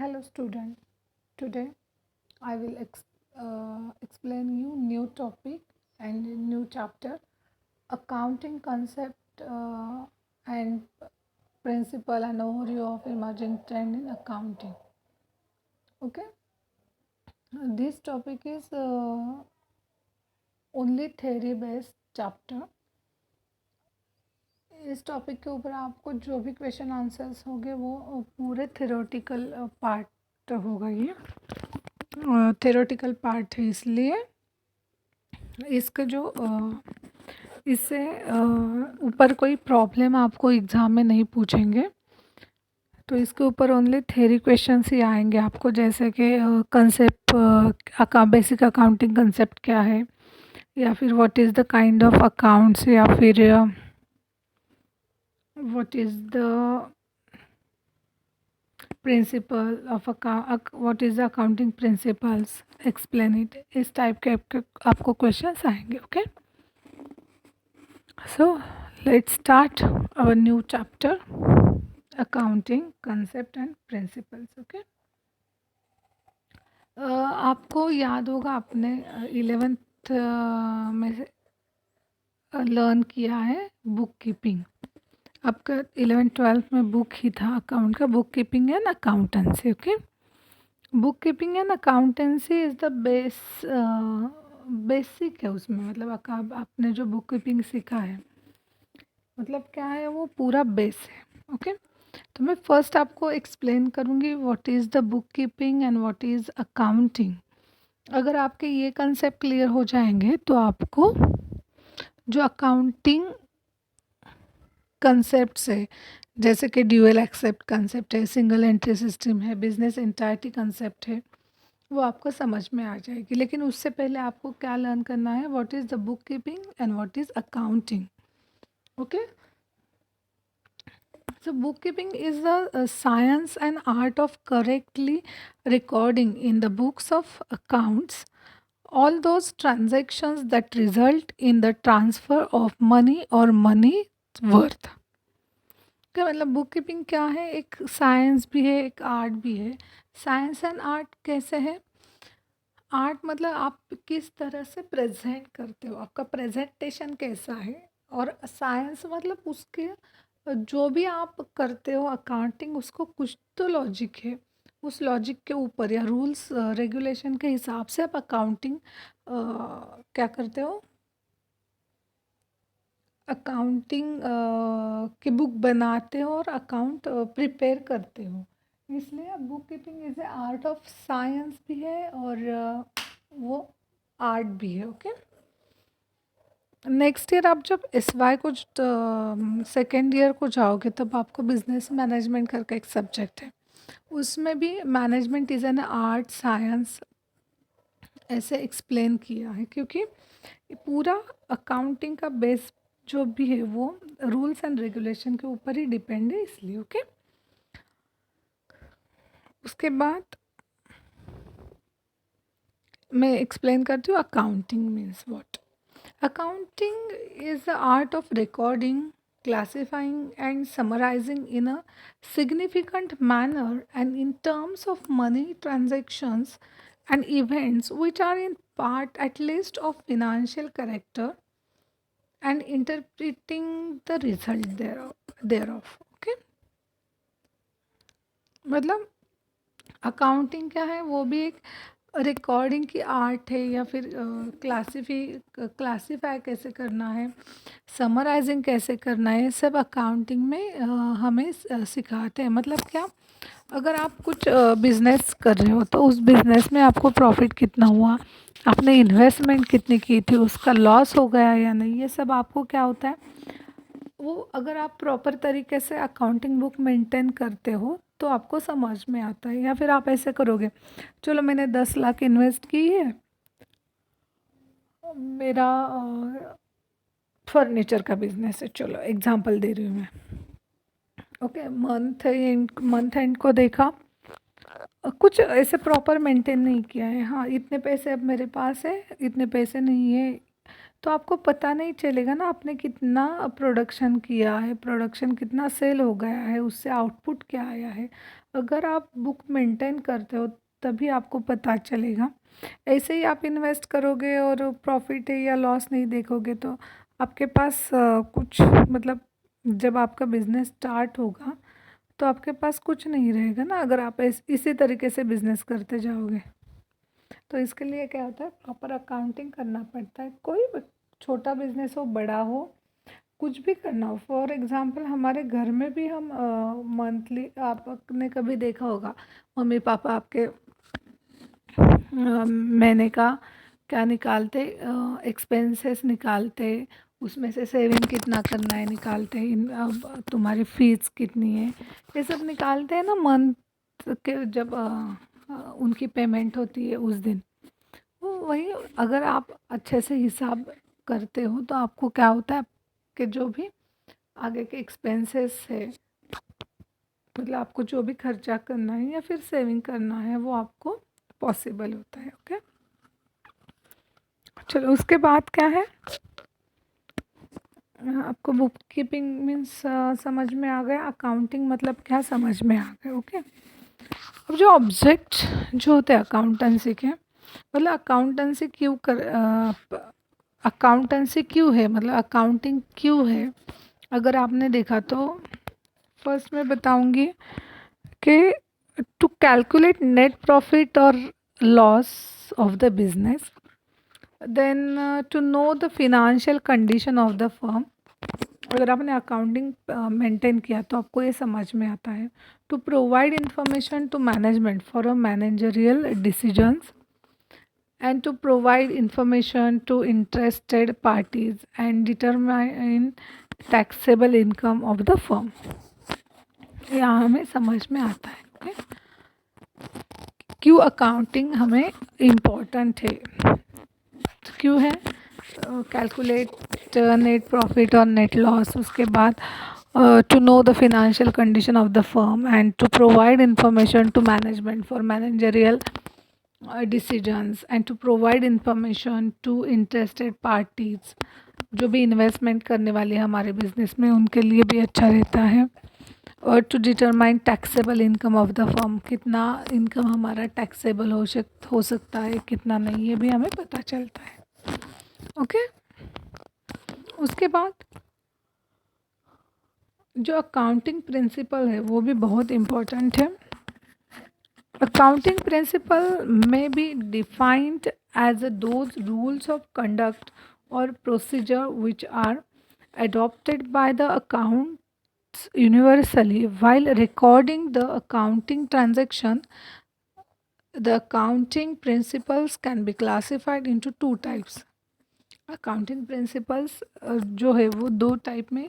Hello student, today I will explain you new topic and new chapter accounting concept and principle and overview of emerging trend in accounting. Okay, this topic is only theory based chapter. इस topic के ऊपर आपको जो भी question answers होंगे वो पूरे theoretical part होगा। ये थ्योरेटिकल पार्ट है, इसलिए इसका जो इससे ऊपर कोई प्रॉब्लम आपको एग्ज़ाम में नहीं पूछेंगे। तो इसके ऊपर ओनली थ्योरी क्वेश्चंस ही आएंगे आपको, जैसे कि कंसेप्ट बेसिक अकाउंटिंग कंसेप्ट क्या है, या फिर what is the kind of accounts, या फिर what is the principle of what is the accounting principles, explain it. इस टाइप के आपको क्वेश्चंस आएंगे। Okay, so let's start our new chapter, accounting concept and principles. Okay, आपको याद होगा आपने 11th में से लर्न किया है बुक कीपिंग। आपका 11th-12th में बुक ही था अकाउंट का, book keeping and accountancy. Okay, book keeping and accountancy is the basic है उसमें, मतलब आपने जो बुक कीपिंग सीखा है मतलब क्या है, वो पूरा बेस है। ओके, तो मैं फर्स्ट आपको एक्सप्लेन करूँगी what is the book keeping and what is accounting. अगर आपके ये कंसेप्ट क्लियर हो जाएंगे तो आपको जो अकाउंटिंग कंसेप्ट है, जैसे कि ड्यूअल एक्सेप्ट कंसेप्ट है, सिंगल एंट्री सिस्टम है, बिजनेस एंटाइटी कंसेप्ट है, वो आपको समझ में आ जाएगी। लेकिन उससे पहले आपको क्या लर्न करना है, what is the book keeping and what is accounting. Okay, so bookkeeping is the science and art of correctly recording in the books of accounts all those transactions that result in the transfer of money or money worth। क्या मतलब book keeping क्या है, एक science भी है एक art भी है। साइंस एंड आर्ट कैसे है, आर्ट मतलब आप किस तरह से प्रेजेंट करते हो, आपका प्रेजेंटेशन कैसा है, और साइंस मतलब उसके जो भी आप करते हो अकाउंटिंग, उसको कुछ तो लॉजिक है, उस लॉजिक के ऊपर या रूल्स रेगुलेशन के हिसाब से आप अकाउंटिंग क्या करते हो, अकाउंटिंग की बुक बनाते हो और अकाउंट प्रिपेयर करते हो। इसलिए book keeping is a art of science भी है और वो आर्ट भी है। ओके, नेक्स्ट ईयर आप जब SY को सेकेंड ईयर को जाओगे तब आपको बिजनेस मैनेजमेंट करके एक सब्जेक्ट है, उसमें भी management is an art science ऐसे एक्सप्लेन किया है, क्योंकि पूरा अकाउंटिंग का बेस जो भी है वो रूल्स एंड रेगुलेशन के ऊपर ही डिपेंड है, इसलिए। ओके, उसके बाद मैं एक्सप्लेन करती हूँ accounting means what. Accounting is the art of recording, classifying and summarizing in a significant manner and in terms of money transactions and events which are in part at least of financial character and interpreting the result thereof। Okay, मतलब accounting क्या है, वो भी एक recording की art है, या फिर क्लासीफाई कैसे करना है, समराइजिंग कैसे करना है, सब अकाउंटिंग में हमें सिखाते हैं। मतलब क्या, अगर आप कुछ बिजनेस कर रहे हो तो उस बिजनेस में आपको प्रॉफिट कितना हुआ, आपने इन्वेस्टमेंट कितनी की थी, उसका लॉस हो गया या नहीं, ये सब आपको क्या होता है, वो अगर आप प्रॉपर तरीके से अकाउंटिंग बुक मेंटेन करते हो तो आपको समझ में आता है। या फिर आप ऐसे करोगे, चलो मैंने 10 लाख इन्वेस्ट की है, मेरा फर्नीचर का बिजनेस है, चलो एग्जांपल दे रही हूँ मैं। ओके, मंथ एंड को देखा, कुछ ऐसे प्रॉपर मेंटेन नहीं किया है, हाँ इतने पैसे अब मेरे पास है, इतने पैसे नहीं है, तो आपको पता नहीं चलेगा ना आपने कितना प्रोडक्शन किया है, प्रोडक्शन कितना सेल हो गया है, उससे आउटपुट क्या आया है। अगर आप बुक मेंटेन करते हो तभी आपको पता चलेगा। ऐसे ही आप इन्वेस्ट करोगे और प्रॉफिट है या लॉस नहीं देखोगे तो आपके पास कुछ मतलब जब आपका बिजनेस स्टार्ट होगा तो आपके पास कुछ नहीं रहेगा ना, अगर आप इसी तरीके से बिजनेस करते जाओगे। तो इसके लिए क्या होता है, प्रॉपर अकाउंटिंग करना पड़ता है। कोई भी छोटा बिजनेस हो बड़ा हो, कुछ भी करना हो। फॉर एग्जांपल हमारे घर में भी हम मंथली, आपने कभी देखा होगा मम्मी पापा आपके महीने का क्या निकालते, एक्सपेंसेस निकालते, उसमें से सेविंग कितना करना है निकालते, अब तुम्हारी फीस कितनी है, ये सब निकालते हैं ना मंथ के जब उनकी पेमेंट होती है उस दिन। वो वही अगर आप अच्छे से हिसाब करते हो तो आपको क्या होता है कि जो भी आगे के एक्सपेंसेस है, मतलब आपको जो भी खर्चा करना है या फिर सेविंग करना है वो आपको पॉसिबल होता है। ओके, चलो उसके बाद क्या है, आपको बुक कीपिंग मीन्स समझ में आ गया, अकाउंटिंग मतलब क्या समझ में आ गया। ओके, अब जो ऑब्जेक्ट जो होते हैं अकाउंटेंसी के, मतलब अकाउंटेंसी क्यों कर अकाउंटेंसी क्यों है, मतलब अकाउंटिंग क्यों है। अगर आपने देखा तो फर्स्ट मैं बताऊंगी कि टू कैलकुलेट नेट प्रॉफिट और loss of the business, then to know the financial condition of the firm. अगर आपने अकाउंटिंग मेंटेन किया तो आपको ये समझ में आता है। To provide information to management for a managerial decisions and to provide information to interested parties and determine taxable income of the firm। यहाँ हमें समझ में आता है okay? क्यों अकाउंटिंग हमें इम्पोर्टेंट है, क्यों है, कैलकुलेट नेट प्रॉफिट और नेट लॉस, उसके बाद to know the financial condition of the firm and to provide information to management for managerial decisions and to provide information to interested parties. जो भी investment करने वाले हमारे बिजनेस में उनके लिए भी अच्छा रहता है। और to determine taxable income of the firm, कितना इनकम हमारा टैक्सेबल हो सकता है, कितना नहीं, ये भी हमें पता चलता है। ओके, उसके बाद जो अकाउंटिंग प्रिंसिपल है वो भी बहुत इम्पोर्टेंट है। Accounting principle may be defined as those rules of conduct or procedure which are adopted by the accounts universally while recording the accounting transaction. The accounting principles can be classified into two types. Accounting principles जो है वो दो type में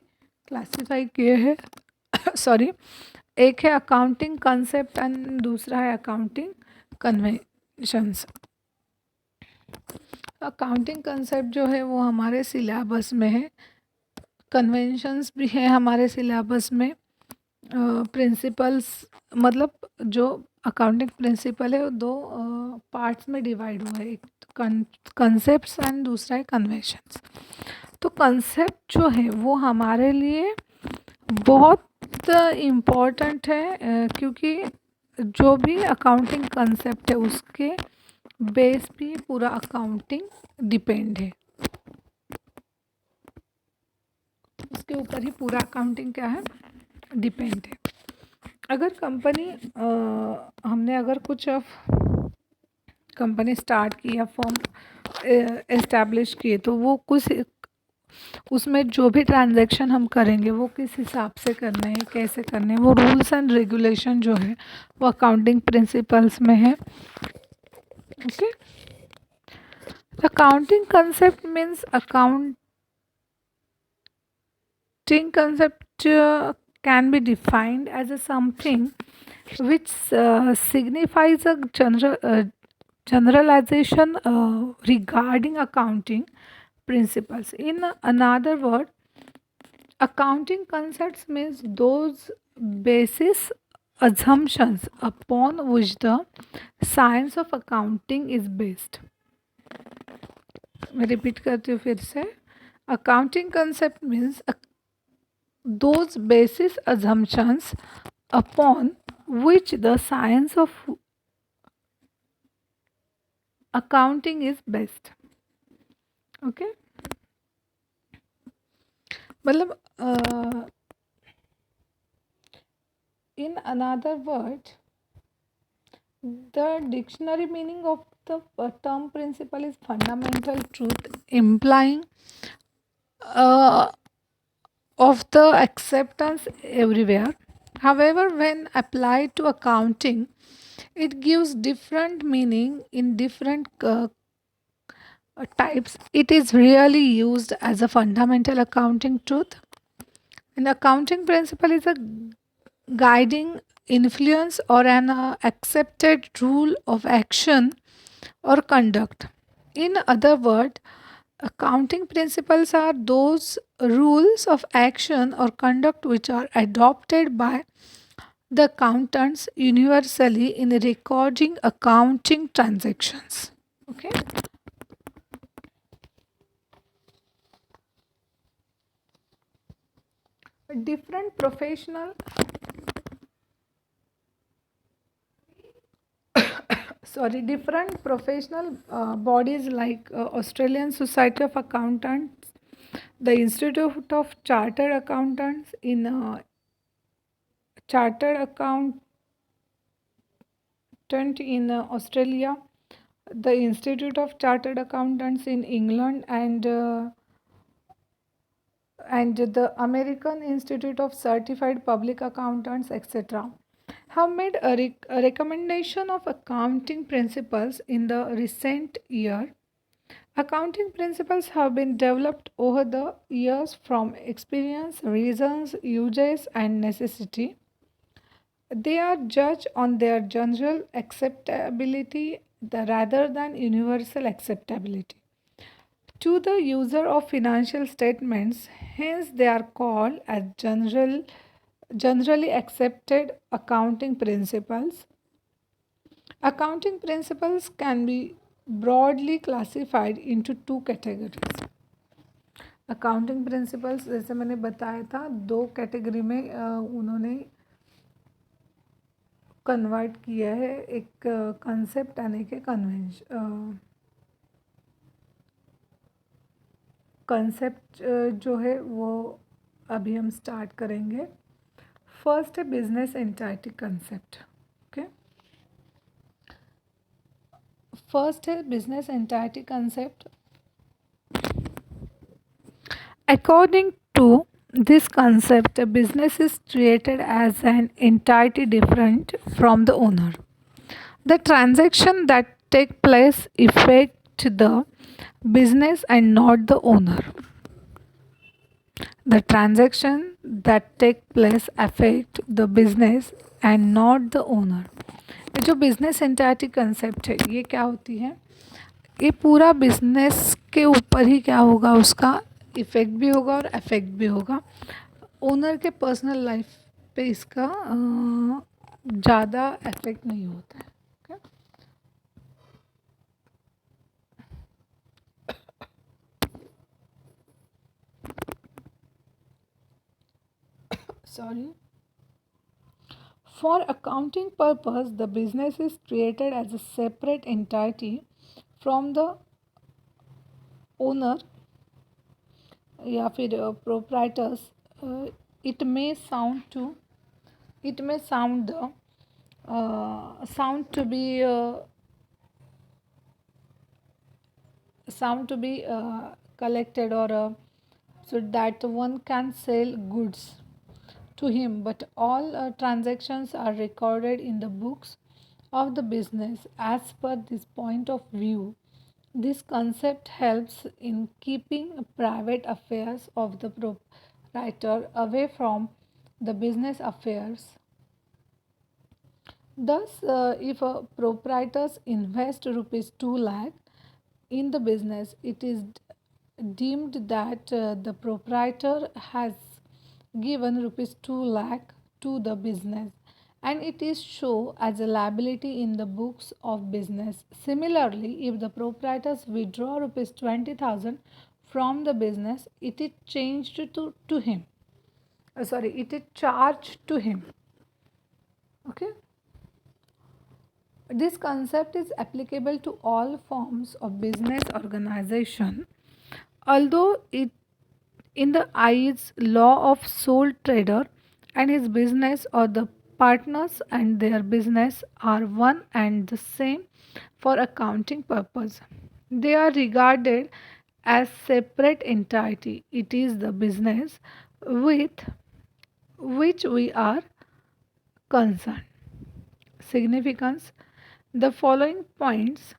classify किए हैं sorry, एक है accounting concept and दूसरा है अकाउंटिंग कन्वेंशंस। अकाउंटिंग कंसेप्ट जो है वो हमारे सिलेबस में है, कन्वेंशंस भी है हमारे सिलेबस में। प्रिंसिपल्स मतलब जो अकाउंटिंग प्रिंसिपल है वो दो पार्ट्स में डिवाइड हुआ है, एक कंसेप्ट्स एंड दूसरा है कन्वेंशंस। तो कंसेप्ट जो है वो हमारे लिए बहुत इम्पॉर्टेंट है क्योंकि जो भी अकाउंटिंग कंसेप्ट है उसके बेस पे पूरा अकाउंटिंग डिपेंड है, उसके ऊपर ही पूरा अकाउंटिंग क्या है, डिपेंड है। अगर कंपनी हमने अगर कुछ कंपनी स्टार्ट की या फॉर्म एस्टैब्लिश किए तो वो कुछ उसमें जो भी ट्रांजैक्शन हम करेंगे वो किस हिसाब से करने हैं, कैसे करने हैं, वो रूल्स एंड रेगुलेशन जो है वो अकाउंटिंग प्रिंसिपल्स में है। Okay, accounting concept means accounting concept can be defined as a something which signifies a generalization regarding accounting principles. In another word, accounting concepts means those basis assumptions upon which the science of accounting is based. मैं repeat करती हूँ फिर से. Accounting concept means those basis assumptions upon which the science of accounting is based. Okay. मतलब in another word, the dictionary meaning of the term principle is fundamental truth implying uh, of the acceptance everywhere. However, when applied to accounting, it gives different meaning in different types. It is really used as a fundamental accounting truth. An accounting principle is a guiding influence or an accepted rule of action or conduct. In other words, accounting principles are those rules of action or conduct which are adopted by the accountants universally in recording accounting transactions. Okay. Different professional different professional bodies like Australian Society of Accountants, the Institute of Chartered Accountants in Chartered Accountant in Australia, the Institute of Chartered Accountants in England, and the American Institute of Certified Public Accountants, etc., have made a recommendation of accounting principles in the recent year. Accounting principles have been developed over the years from experience, reasons, uses, and necessity. They are judged on their general acceptability rather than universal acceptability to the user of financial statements. Hence, they are called as generally accepted accounting principles. Accounting principles can be broadly classified into two categories. Accounting principles जैसे मैंने बताया था दो category में उन्होंने convert किया है. एक कंसेप्ट यानी कि कंसेप्ट जो है वो अभी हम स्टार्ट करेंगे. फर्स्ट है business entity concept. Okay. First है business entity concept. According to this concept, a business is treated as an entity different from the owner. The transaction that take place affect the business and not the owner. The transaction that take place affect the business and not the owner. ये जो business entity concept है ये क्या होती है. ये पूरा business के ऊपर ही क्या होगा उसका इफ़ेक्ट भी होगा और अफेक्ट भी होगा. ओनर के पर्सनल लाइफ पे इसका ज़्यादा अफेक्ट नहीं होता है. Sorry. For accounting purpose, the business is treated as a separate entity from the owner या फिर proprietors. It may sound to it may sound to be collected or so that one can sell goods to him, but all transactions are recorded in the books of the business. As per this point of view, this concept helps in keeping private affairs of the proprietor away from the business affairs. Thus, if a proprietors invest rupees 2 lakh in the business, it is deemed that the proprietor has given rupees 2 lakh to the business and it is shown as a liability in the books of business. Similarly, if the proprietors withdraw rupees 20,000 from the business, it is changed to him. It is charged to him. Okay. This concept is applicable to all forms of business organization, although it in the eyes law of sole trader and his business or the partners and their business are one and the same for accounting purpose. They are regarded as separate entity. It is the business with which we are concerned. Significance: the following points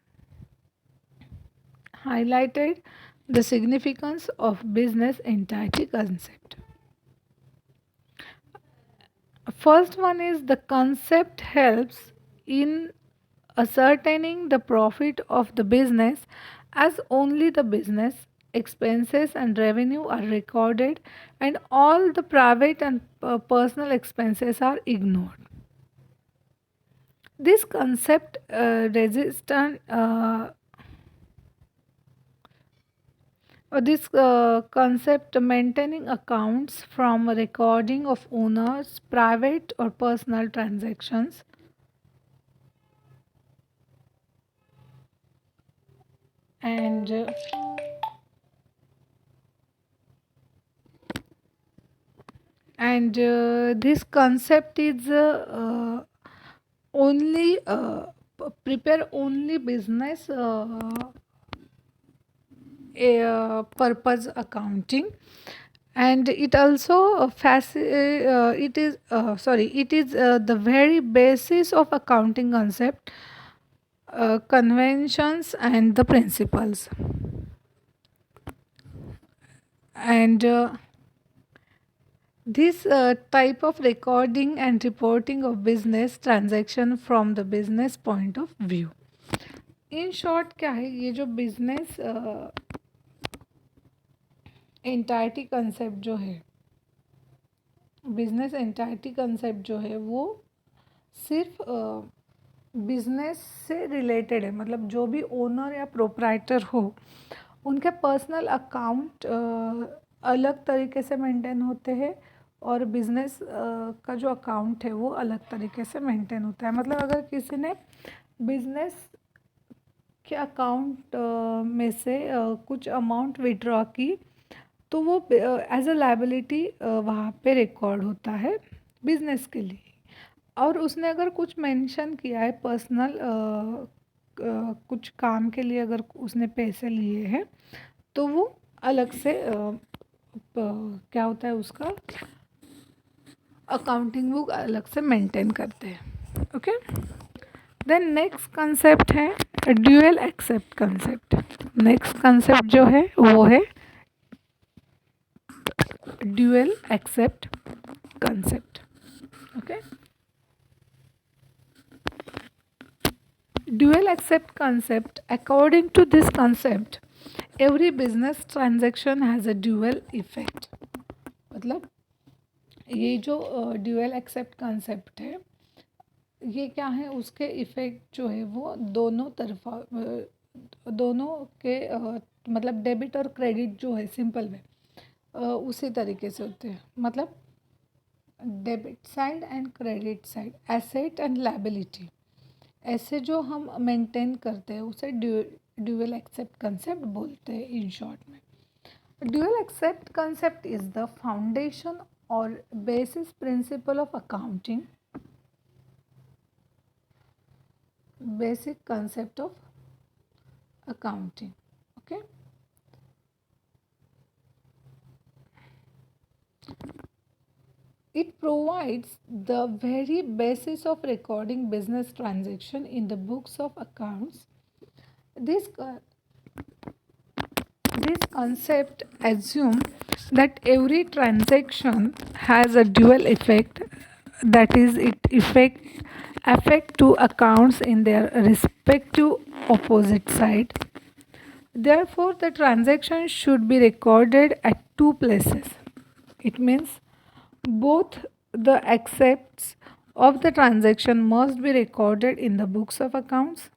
highlighted the significance of business entity concept. First one is the concept helps in ascertaining the profit of the business as only the business expenses and revenue are recorded and all the private and personal expenses are ignored. This concept resistant this concept maintaining accounts from recording of owners private or personal transactions, and this concept is only prepare only business purpose accounting, and it also it is it is the very basis of accounting concept, conventions and the principles, and this type of recording and reporting of business transaction from the business point of view. In short क्या है, ये जो business entity concept जो है, business entity concept जो है वो सिर्फ बिजनेस से रिलेटेड है, मतलब जो भी ओनर या प्रोप्राइटर हो उनके पर्सनल अकाउंट अलग तरीके से मेंटेन होते हैं और बिजनेस का जो अकाउंट है वो अलग तरीके से मेंटेन होता है. मतलब अगर किसी ने बिजनेस के अकाउंट में से कुछ अमाउंट विड्रॉ की तो वो एज अ लायबिलिटी वहाँ पे रिकॉर्ड होता है बिजनेस के लिए, और उसने अगर कुछ मेंशन किया है पर्सनल कुछ काम के लिए अगर उसने पैसे लिए हैं तो वो अलग से क्या होता है उसका अकाउंटिंग बुक अलग से मेंटेन करते हैं. ओके. देन नेक्स्ट कंसेप्ट है dual accept concept. Next concept जो है वो है dual accept concept. Okay. Dual accept concept. According to this concept, every business transaction has a dual effect. मतलब ये जो ड्यूअल एक्सेप्ट कंसेप्ट है ये क्या है, उसके इफ़ेक्ट जो है वो दोनों तरफा दोनों के मतलब डेबिट और क्रेडिट जो है सिंपल में उसी तरीके से होते हैं. मतलब debit side and credit side, asset and liability, ऐसे जो हम मेंटेन करते हैं उसे ड्यूअल एक्सेप्ट कंसेप्ट बोलते हैं इन शॉर्ट में. Dual accept concept is the foundation और basis principle of accounting, basic concept of accounting. Okay. It provides the very basis of recording business transaction in the books of accounts. This concept assumes that every transaction has a dual effect, that is, it affect two accounts in their respective opposite side. Therefore, the transaction should be recorded at two places. It means both the accepts of the transaction must be recorded in the books of accounts.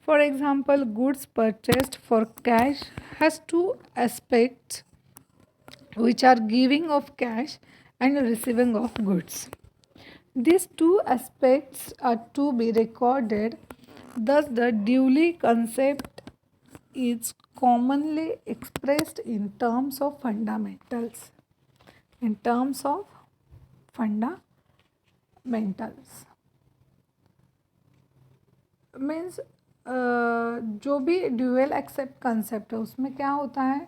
For example, goods purchased for cash has two aspects, which are giving of cash and receiving of goods. These two aspects are to be recorded, thus, the duly concept is commonly expressed in terms of fundamentals. In terms of fundamentals means जो भी dual accept concept है उसमें क्या होता है,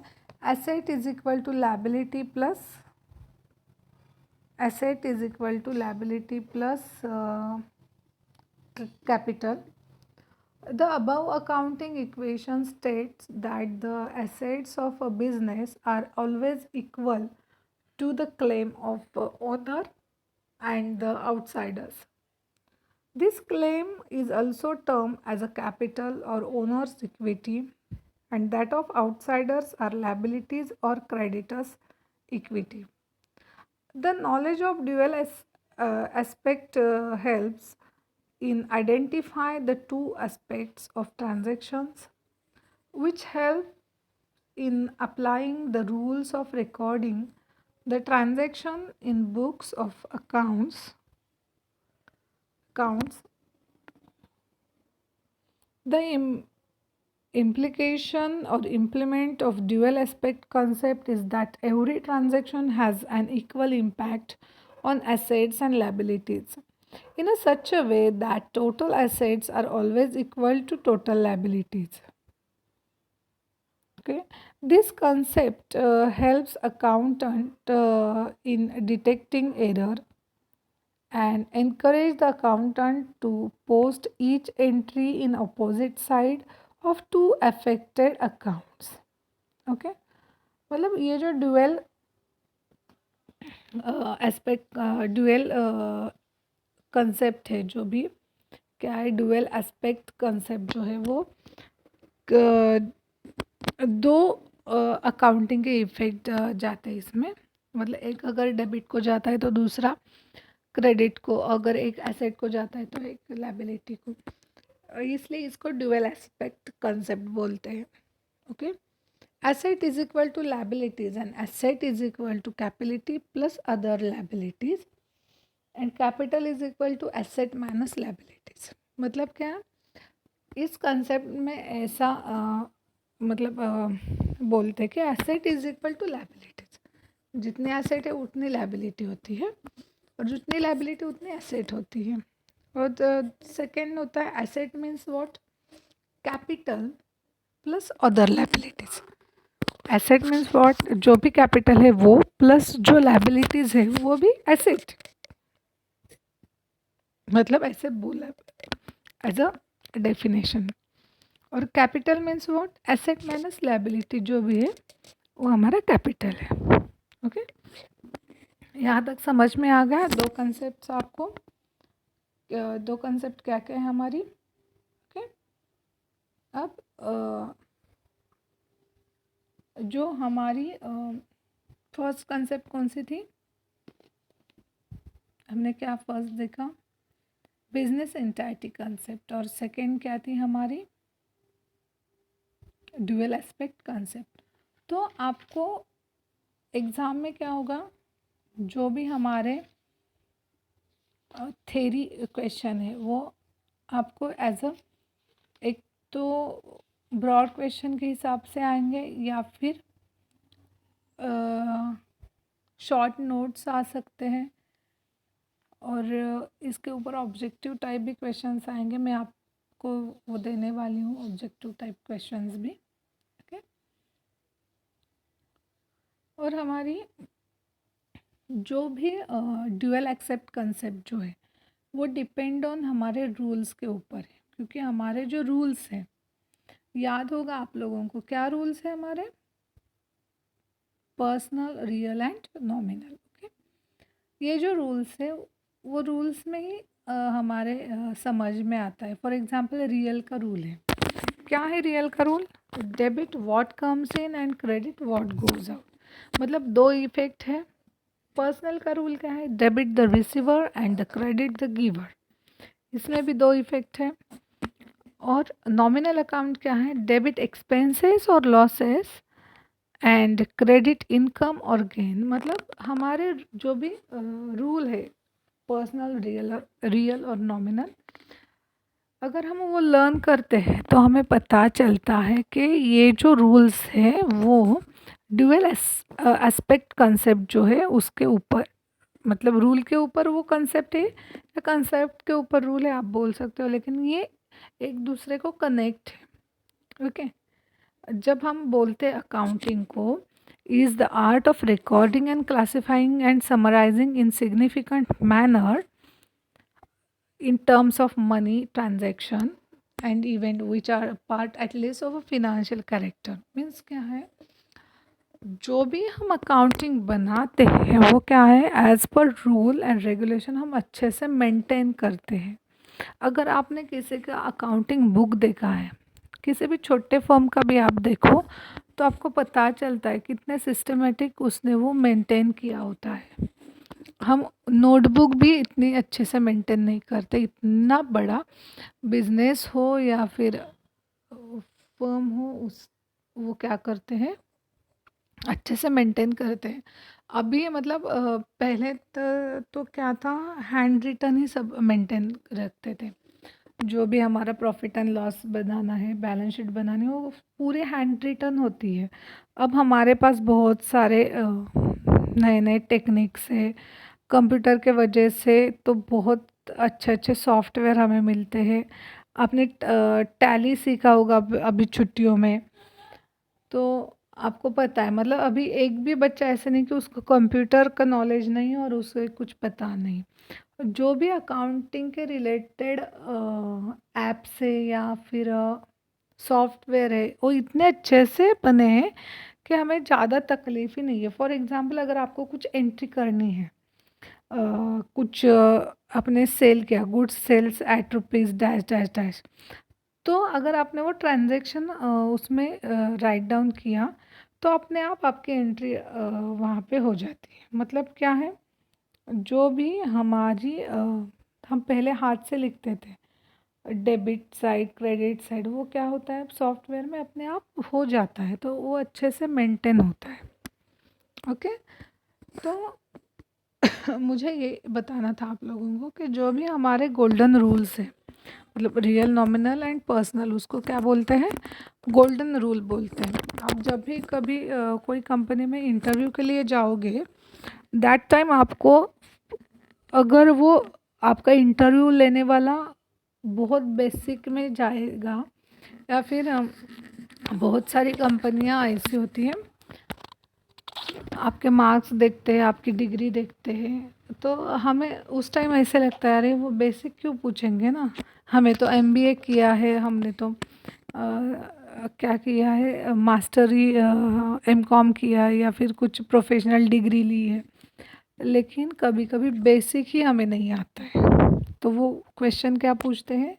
asset is equal to liability plus capital. The above accounting equation states that the assets of a business are always equal to the claim of the owner and the outsiders. This claim is also termed as a capital or owner's equity, and that of outsiders are liabilities or creditors' equity. The knowledge of dual aspect helps in identify the two aspects of transactions, which help in applying the rules of recording the transaction in books of accounts. The implication or implement of dual aspect concept is that every transaction has an equal impact on assets and liabilities in a such a way that total assets are always equal to total liabilities. Okay, this concept helps accountant in detecting error and encourage the accountant to post each entry in opposite side of two affected accounts. Okay, मतलब ये जो dual aspect dual concept है, जो भी क्या है, dual aspect concept जो है वो दो अकाउंटिंग के इफेक्ट जाते हैं इसमें, मतलब एक अगर डेबिट को जाता है तो दूसरा क्रेडिट को, अगर एक एसेट को जाता है तो एक लायबिलिटी को, इसलिए इसको ड्यूअल एस्पेक्ट कंसेप्ट बोलते हैं. Okay, asset is equal to liabilities and asset is equal to capability plus other liabilities and capital is equal to asset minus liabilities. मतलब क्या है इस कंसेप्ट में, ऐसा मतलब बोलते हैं कि asset is equal to liabilities. जितने एसेट है उतनी लायबिलिटी होती है और जितनी लायबिलिटी उतनी एसेट होती है. और सेकेंड होता है asset means what, capital plus other liabilities. Asset means what, जो भी कैपिटल है वो प्लस जो लायबिलिटीज है वो भी एसेट, मतलब ऐसे बोला एज अ डेफिनेशन. और capital means what, asset minus liability जो भी है वो हमारा कैपिटल है. ओके, यहाँ तक समझ में आ गया दो कंसेप्ट आपको, दो कंसेप्ट क्या क्या है हमारी. ओके, अब जो हमारी फर्स्ट कंसेप्ट कौन सी थी, हमने क्या फर्स्ट देखा, बिजनेस एंटाइटी कंसेप्ट, और सेकंड क्या थी हमारी, ड्यूअल एस्पेक्ट कंसेप्ट. तो आपको एग्ज़ाम में क्या होगा, जो भी हमारे थ्योरी क्वेश्चन है वो आपको एज अ एक तो ब्रॉड क्वेश्चन के हिसाब से आएंगे या फिर शॉर्ट नोट्स आ सकते हैं, और इसके ऊपर ऑब्जेक्टिव टाइप भी क्वेश्चंस आएंगे. मैं आपको वो देने वाली हूँ ऑब्जेक्टिव टाइप क्वेश्चंस भी. ओके, और हमारी जो भी ड्यूअल एक्सेप्ट कंसेप्ट जो है वो डिपेंड ऑन हमारे रूल्स के ऊपर है, क्योंकि हमारे जो रूल्स हैं, याद होगा आप लोगों को क्या रूल्स है हमारे, personal, real and nominal. Okay, ये जो रूल्स है वो रूल्स में ही हमारे समझ में आता है. फॉर एग्जांपल रियल का रूल है, क्या है रियल का rule, debit what comes in and credit what goes out. मतलब दो इफेक्ट है, पर्सनल का रूल क्या है, debit the receiver and the credit the giver, इसमें भी दो इफेक्ट है। और नॉमिनल अकाउंट क्या है, डेबिट एक्सपेंसेस और लॉसेस एंड क्रेडिट इनकम और गेन। मतलब हमारे जो भी रूल है पर्सनल, रियल और नॉमिनल, अगर हम वो लर्न करते हैं तो हमें पता चलता है कि ये जो रूल्स है वो ड्यूअल एस्पेक्ट कंसेप्ट जो है उसके ऊपर, मतलब रूल के ऊपर वो कंसेप्ट है या कंसेप्ट के ऊपर रूल है, आप बोल सकते हो, लेकिन ये एक दूसरे को कनेक्ट है। ओके, जब हम बोलते हैं अकाउंटिंग को is the art of recording and classifying and summarising in significant manner in terms of money transaction and event which are a part at least of a financial character, means क्या है, जो भी हम accounting बनाते हैं वो क्या है, as per rule and regulation हम अच्छे से मेंटेन करते हैं। अगर आपने किसी का अकाउंटिंग बुक देखा है, किसी भी छोटे फर्म का भी आप देखो, तो आपको पता चलता है कितने सिस्टमेटिक उसने वो मेंटेन किया होता है। हम नोटबुक भी इतनी अच्छे से मेंटेन नहीं करते, इतना बड़ा बिजनेस हो या फिर फर्म हो, उस वो क्या करते हैं, अच्छे से मेंटेन करते हैं। अभी मतलब पहले तो क्या था, हैंड रिटन ही सब मेंटेन रखते थे। जो भी हमारा प्रॉफिट एंड लॉस बनाना है, बैलेंस शीट बनानी है, वो पूरे हैंड रिटन होती है। अब हमारे पास बहुत सारे नए नए टेक्निक्स है, कंप्यूटर के वजह से तो बहुत अच्छे अच्छे सॉफ्टवेयर हमें मिलते हैं। आपने टैली सीखा होगा अभी छुट्टियों में, तो आपको पता है, मतलब अभी एक भी बच्चा ऐसे नहीं कि उसको कंप्यूटर का नॉलेज नहीं है और उसे कुछ पता नहीं। जो भी अकाउंटिंग के रिलेटेड ऐप से या फिर सॉफ्टवेयर है वो इतने अच्छे से बने हैं कि हमें ज़्यादा तकलीफ ही नहीं है। फॉर एग्जांपल अगर आपको कुछ एंट्री करनी है, कुछ अपने सेल किया, goods sales at rupees dash dash dash, तो अगर आपने वो ट्रांजैक्शन उसमें राइट डाउन किया तो अपने आप आपकी एंट्री वहाँ पे हो जाती है। मतलब क्या है, जो भी हमारी हम पहले हाथ से लिखते थे, डेबिट साइड क्रेडिट साइड, वो क्या होता है सॉफ्टवेयर में अपने आप हो जाता है, तो वो अच्छे से मेंटेन होता है। ओके, तो मुझे ये बताना था आप लोगों को कि जो भी हमारे गोल्डन रूल्स हैं, मतलब रियल, नॉमिनल एंड पर्सनल, उसको क्या बोलते हैं, गोल्डन रूल बोलते हैं। आप जब भी कभी कोई कंपनी में इंटरव्यू के लिए जाओगे, दैट टाइम आपको, अगर वो आपका इंटरव्यू लेने वाला बहुत बेसिक में जाएगा या फिर बहुत सारी कंपनियां ऐसी होती हैं, आपके मार्क्स देखते हैं, आपकी डिग्री देखते हैं, तो हमें उस टाइम ऐसे लगता है अरे वो बेसिक क्यों पूछेंगे ना, हमें तो एमबीए किया है, हमने तो क्या किया है, मास्टरी एमकॉम किया है या फिर कुछ प्रोफेशनल डिग्री ली है, लेकिन कभी कभी बेसिक ही हमें नहीं आता है। तो वो क्वेश्चन क्या पूछते हैं,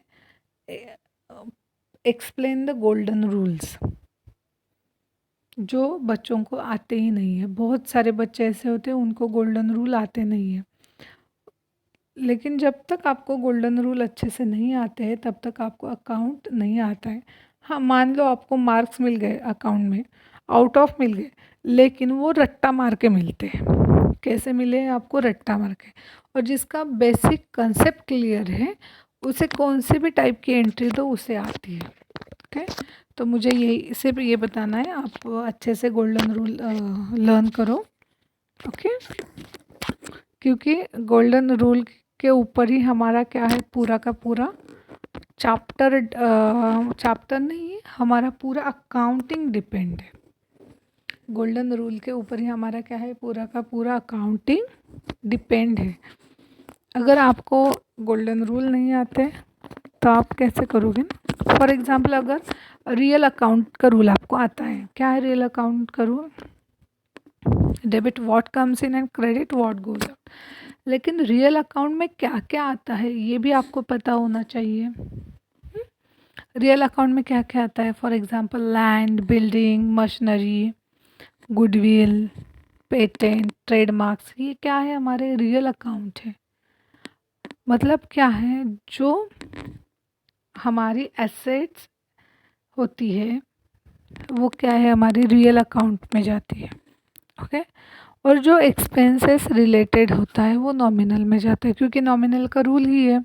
एक्सप्लेन द गोल्डन रूल्स, जो बच्चों को आते ही नहीं है। बहुत सारे बच्चे ऐसे होते हैं उनको गोल्डन रूल आते नहीं है, लेकिन जब तक आपको गोल्डन रूल अच्छे से नहीं आते हैं तब तक आपको अकाउंट नहीं आता है। हाँ, मान लो आपको मार्क्स मिल गए अकाउंट में, आउट ऑफ मिल गए, लेकिन वो रट्टा मार के मिलते हैं। कैसे मिले हैं आपको, रट्टा मार के। और जिसका बेसिक कंसेप्ट क्लियर है उसे कौन सी भी टाइप की एंट्री दो उसे आती है। ओके, तो मुझे यही सिर्फ ये बताना है, आप अच्छे से गोल्डन रूल लर्न करो। ओके, क्योंकि गोल्डन रूल के ऊपर ही हमारा क्या है, पूरा का पूरा चैप्टर, चैप्टर नहीं, हमारा पूरा अकाउंटिंग डिपेंड है। गोल्डन रूल के ऊपर ही हमारा क्या है, पूरा का पूरा अकाउंटिंग डिपेंड है। अगर आपको गोल्डन रूल नहीं आते तो आप कैसे करोगे ना। फॉर एग्जांपल अगर रियल अकाउंट का रूल आपको आता है, क्या है रियल अकाउंट का rule, debit what comes in and credit what goes out. लेकिन रियल अकाउंट में क्या क्या आता है ये भी आपको पता होना चाहिए। रियल अकाउंट में क्या क्या आता है, for example land, building, machinery, goodwill, patent, trademarks, ये क्या है, हमारे रियल अकाउंट है। मतलब क्या है, जो हमारी एसेट्स होती है वो क्या है, हमारी रियल अकाउंट में जाती है। ओके। और जो एक्सपेंसेस रिलेटेड होता है वो नॉमिनल में जाता है, क्योंकि नॉमिनल का रूल ही है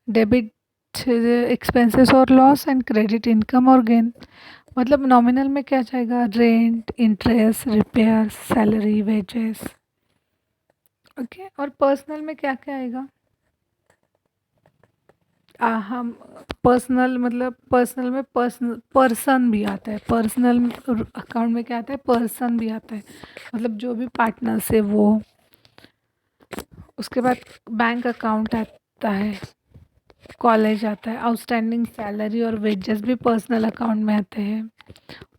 डेबिट एक्सपेंसेस और लॉस एंड क्रेडिट इनकम और गेन। मतलब नॉमिनल में क्या जाएगा, rent, interest, repair, salary, wages. Okay. और पर्सनल में क्या क्या आएगा, हम पर्सनल, मतलब पर्सनल में पर्सन भी आता है, पर्सनल अकाउंट में क्या आता है, पर्सन भी आता है, मतलब जो भी पार्टनर से वो। उसके बाद बैंक अकाउंट आता है, कॉलेज आता है, आउटस्टैंडिंग सैलरी और वेजेस भी पर्सनल अकाउंट में आते हैं।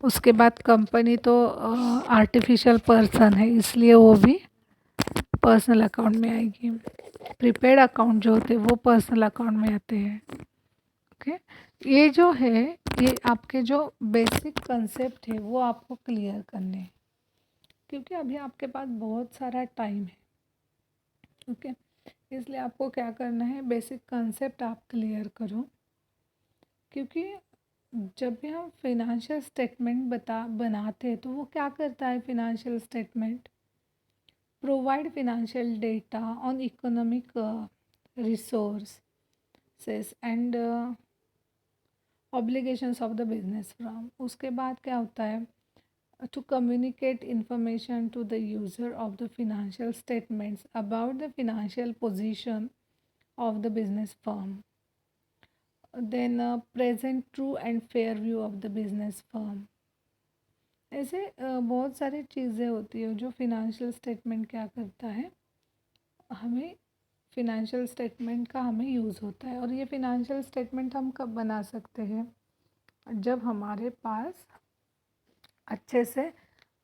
उसके बाद कंपनी तो आर्टिफिशियल पर्सन है, इसलिए वो भी पर्सनल अकाउंट में आएगी। प्रीपेड अकाउंट जो होते हैं वो पर्सनल अकाउंट में आते हैं। ओके। ये जो है, ये आपके जो बेसिक कंसेप्ट है वो आपको क्लियर करने हैं, क्योंकि अभी आपके पास बहुत सारा टाइम है। ओके। इसलिए आपको क्या करना है, बेसिक कंसेप्ट आप क्लियर करो, क्योंकि जब भी हम फिनेंशियल स्टेटमेंट बनाते हैं तो वो क्या करता है, financial statement provide financial data on economic resources and obligations of the business from. उसके बाद क्या होता है, to communicate information to the user of the financial statements about the financial position of the business firm, then present true and fair view of the business firm। ऐसे बहुत सारी चीज़ें होती है जो फिनेंशियल स्टेटमेंट क्या करता है, हमें फिनेंशियल स्टेटमेंट का हमें यूज़ होता है। और ये फिनेंशियल स्टेटमेंट हम कब बना सकते हैं, जब हमारे पास अच्छे से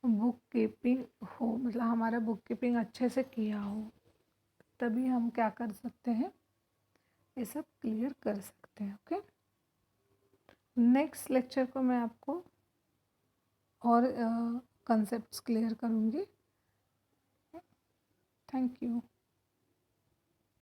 बुक कीपिंग हो, मतलब हमारा बुक कीपिंग अच्छे से किया हो, तभी हम क्या कर सकते हैं, ये सब क्लियर कर सकते हैं। ओके। नेक्स्ट लेक्चर को मैं आपको और कंसेप्ट्स क्लियर करूँगी। Thank you.